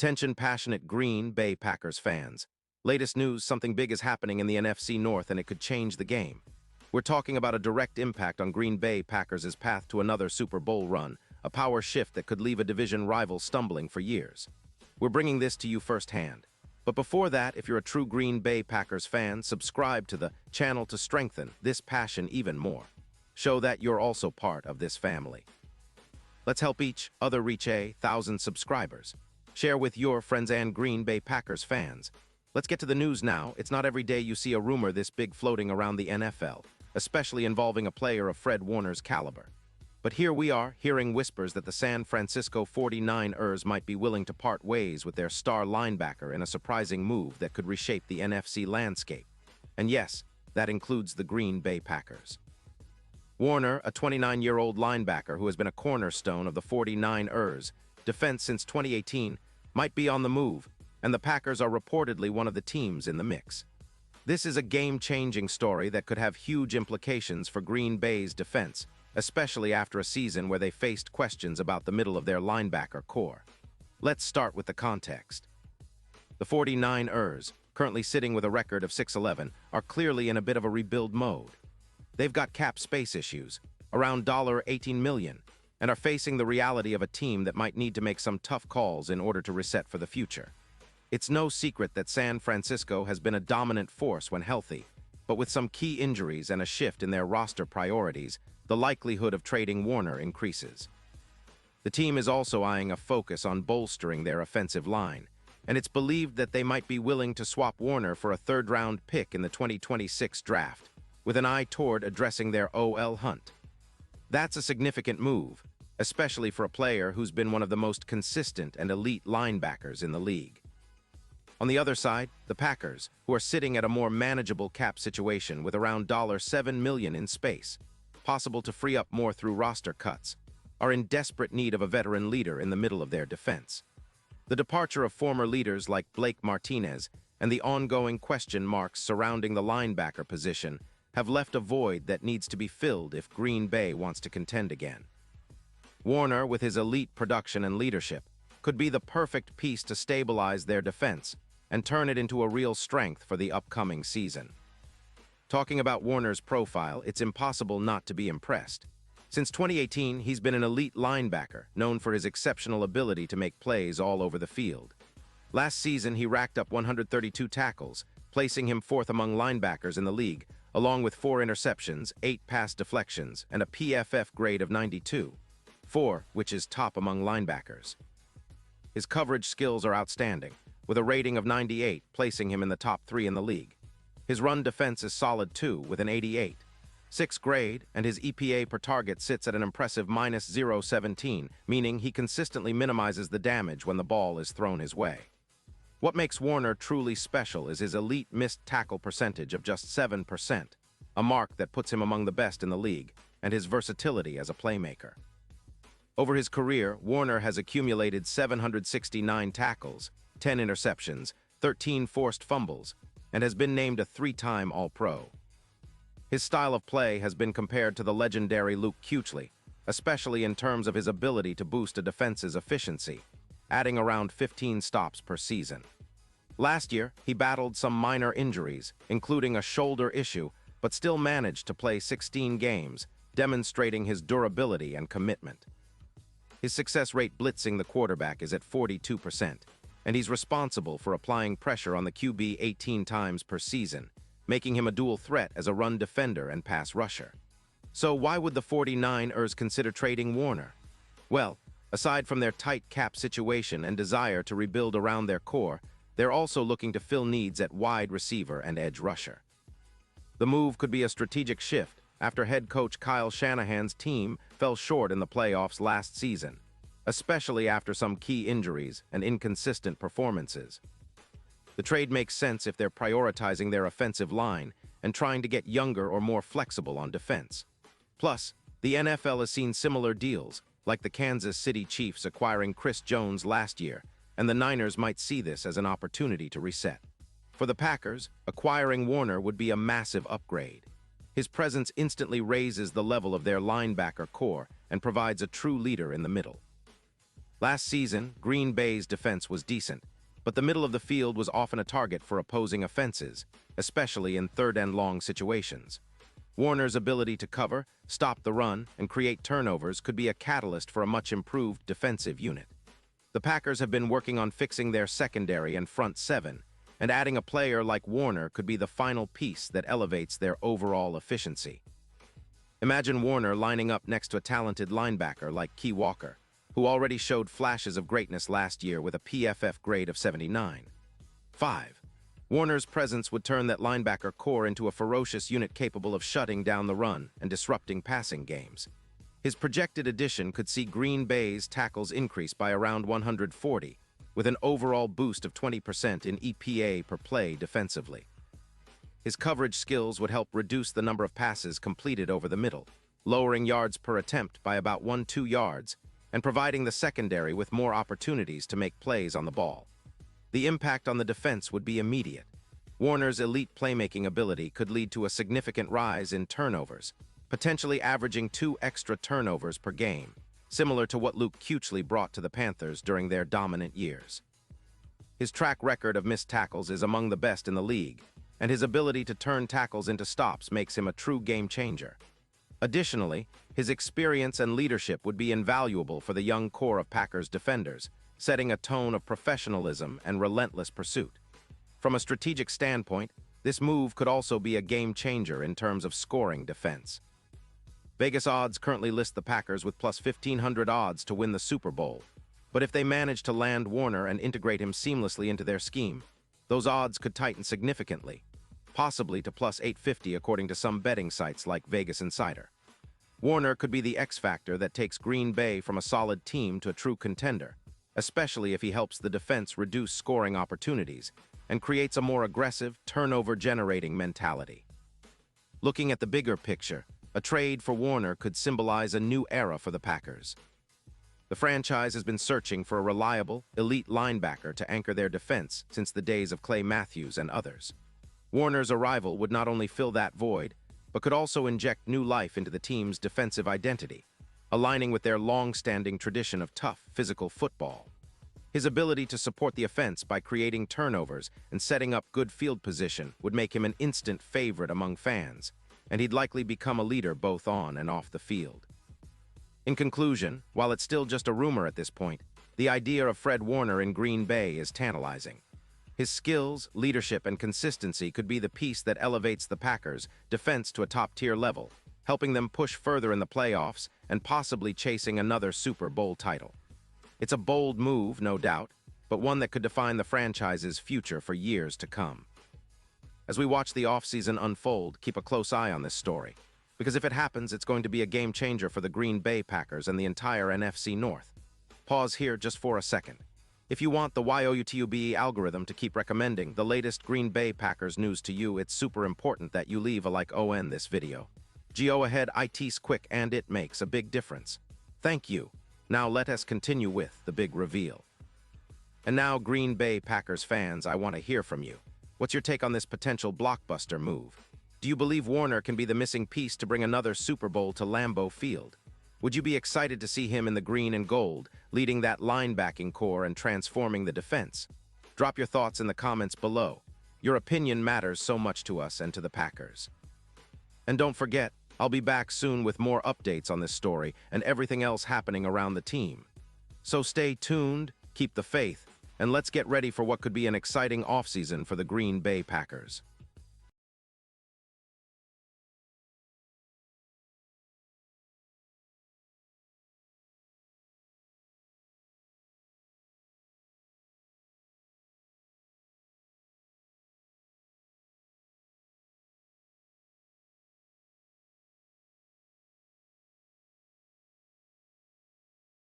Attention passionate Green Bay Packers fans. Latest news, something big is happening in the NFC North and it could change the game. We're talking about a direct impact on Green Bay Packers' path to another Super Bowl run, a power shift that could leave a division rival stumbling for years. We're bringing this to you firsthand. But before that, if you're a true Green Bay Packers fan, subscribe to the channel to strengthen this passion even more. Show that you're also part of this family. Let's help each other reach 1,000 subscribers. Share with your friends and Green Bay Packers fans. Let's get to the news now. It's not every day you see a rumor this big floating around the NFL, especially involving a player of Fred Warner's caliber. But here we are, hearing whispers that the San Francisco 49ers might be willing to part ways with their star linebacker in a surprising move that could reshape the NFC landscape. And yes, that includes the Green Bay Packers. Warner, a 29-year-old linebacker who has been a cornerstone of the 49ers defense since 2018, might be on the move, and the Packers are reportedly one of the teams in the mix. This is a game-changing story that could have huge implications for Green Bay's defense, especially after a season where they faced questions about the middle of their linebacker core. Let's start with the context. The 49ers, currently sitting with a record of 6-11, are clearly in a bit of a rebuild mode. They've got cap space issues, around $18 million, and are facing the reality of a team that might need to make some tough calls in order to reset for the future. It's no secret that San Francisco has been a dominant force when healthy, but with some key injuries and a shift in their roster priorities, the likelihood of trading Warner increases. The team is also eyeing a focus on bolstering their offensive line, and it's believed that they might be willing to swap Warner for a third-round pick in the 2026 draft, with an eye toward addressing their OL hunt. That's a significant move, especially for a player who's been one of the most consistent and elite linebackers in the league. On the other side, the Packers, who are sitting at a more manageable cap situation with around $7 million in space, possible to free up more through roster cuts, are in desperate need of a veteran leader in the middle of their defense. The departure of former leaders like Blake Martinez and the ongoing question marks surrounding the linebacker position have left a void that needs to be filled if Green Bay wants to contend again. Warner, with his elite production and leadership, could be the perfect piece to stabilize their defense and turn it into a real strength for the upcoming season. Talking about Warner's profile, it's impossible not to be impressed. Since 2018, he's been an elite linebacker, known for his exceptional ability to make plays all over the field. Last season, he racked up 132 tackles, placing him fourth among linebackers in the league, along with 4 interceptions, 8 pass deflections, and a PFF grade of 92, 4, which is top among linebackers. His coverage skills are outstanding, with a rating of 98, placing him in the top 3 in the league. His run defense is solid too, with an 88, 6 grade, and his EPA per target sits at an impressive -0.17, meaning he consistently minimizes the damage when the ball is thrown his way. What makes Warner truly special is his elite missed tackle percentage of just 7%, a mark that puts him among the best in the league, and his versatility as a playmaker. Over his career, Warner has accumulated 769 tackles, 10 interceptions, 13 forced fumbles, and has been named a 3-time All-Pro. His style of play has been compared to the legendary Luke Kuechly, especially in terms of his ability to boost a defense's efficiency, adding around 15 stops per season. Last year, he battled some minor injuries, including a shoulder issue, but still managed to play 16 games, demonstrating his durability and commitment. His success rate blitzing the quarterback is at 42%, and he's responsible for applying pressure on the QB 18 times per season, making him a dual threat as a run defender and pass rusher. So why would the 49ers consider trading Warner? Well, aside from their tight cap situation and desire to rebuild around their core, they're also looking to fill needs at wide receiver and edge rusher. The move could be a strategic shift after head coach Kyle Shanahan's team fell short in the playoffs last season, especially after some key injuries and inconsistent performances. The trade makes sense if they're prioritizing their offensive line and trying to get younger or more flexible on defense. Plus, the NFL has seen similar deals, like the Kansas City Chiefs acquiring Chris Jones last year, and the Niners might see this as an opportunity to reset. For the Packers, acquiring Warner would be a massive upgrade. His presence instantly raises the level of their linebacker core and provides a true leader in the middle. Last season, Green Bay's defense was decent, but the middle of the field was often a target for opposing offenses, especially in third-and-long situations. Warner's ability to cover, stop the run, and create turnovers could be a catalyst for a much-improved defensive unit. The Packers have been working on fixing their secondary and front seven, and adding a player like Warner could be the final piece that elevates their overall efficiency. Imagine Warner lining up next to a talented linebacker like Key Walker, who already showed flashes of greatness last year with a PFF grade of 79. 5. Warner's presence would turn that linebacker core into a ferocious unit capable of shutting down the run and disrupting passing games. His projected addition could see Green Bay's tackles increase by around 140, with an overall boost of 20% in EPA per play defensively. His coverage skills would help reduce the number of passes completed over the middle, lowering yards per attempt by about 1-2 yards, and providing the secondary with more opportunities to make plays on the ball. The impact on the defense would be immediate. Warner's elite playmaking ability could lead to a significant rise in turnovers, potentially averaging 2 extra turnovers per game, similar to what Luke Kuechly brought to the Panthers during their dominant years. His track record of missed tackles is among the best in the league, and his ability to turn tackles into stops makes him a true game changer. Additionally, his experience and leadership would be invaluable for the young core of Packers defenders, setting a tone of professionalism and relentless pursuit. From a strategic standpoint, this move could also be a game changer in terms of scoring defense. Vegas odds currently list the Packers with plus 1,500 odds to win the Super Bowl, but if they manage to land Warner and integrate him seamlessly into their scheme, those odds could tighten significantly, possibly to plus 850 according to some betting sites like Vegas Insider. Warner could be the X factor that takes Green Bay from a solid team to a true contender, especially if he helps the defense reduce scoring opportunities and creates a more aggressive, turnover-generating mentality. Looking at the bigger picture, a trade for Warner could symbolize a new era for the Packers. The franchise has been searching for a reliable, elite linebacker to anchor their defense since the days of Clay Matthews and others. Warner's arrival would not only fill that void, but could also inject new life into the team's defensive identity, aligning with their long-standing tradition of tough, physical football. His ability to support the offense by creating turnovers and setting up good field position would make him an instant favorite among fans, and he'd likely become a leader both on and off the field. In conclusion, while it's still just a rumor at this point, the idea of Fred Warner in Green Bay is tantalizing. His skills, leadership, and consistency could be the piece that elevates the Packers' defense to a top-tier level, helping them push further in the playoffs and possibly chasing another Super Bowl title. It's a bold move, no doubt, but one that could define the franchise's future for years to come. As we watch the offseason unfold, keep a close eye on this story, because if it happens, it's going to be a game changer for the Green Bay Packers and the entire NFC North. Pause here just for a second. If you want the YOUTUBE algorithm to keep recommending the latest Green Bay Packers news to you, it's super important that you leave a like on this video. Go ahead, it's quick and it makes a big difference. Thank you. Now let us continue with the big reveal. And now, Green Bay Packers fans, I want to hear from you. What's your take on this potential blockbuster move? Do you believe Warner can be the missing piece to bring another Super Bowl to Lambeau Field? Would you be excited to see him in the green and gold, leading that linebacking core and transforming the defense? Drop your thoughts in the comments below. Your opinion matters so much to us and to the Packers. And don't forget, I'll be back soon with more updates on this story and everything else happening around the team. So stay tuned, keep the faith, and let's get ready for what could be an exciting offseason for the Green Bay Packers.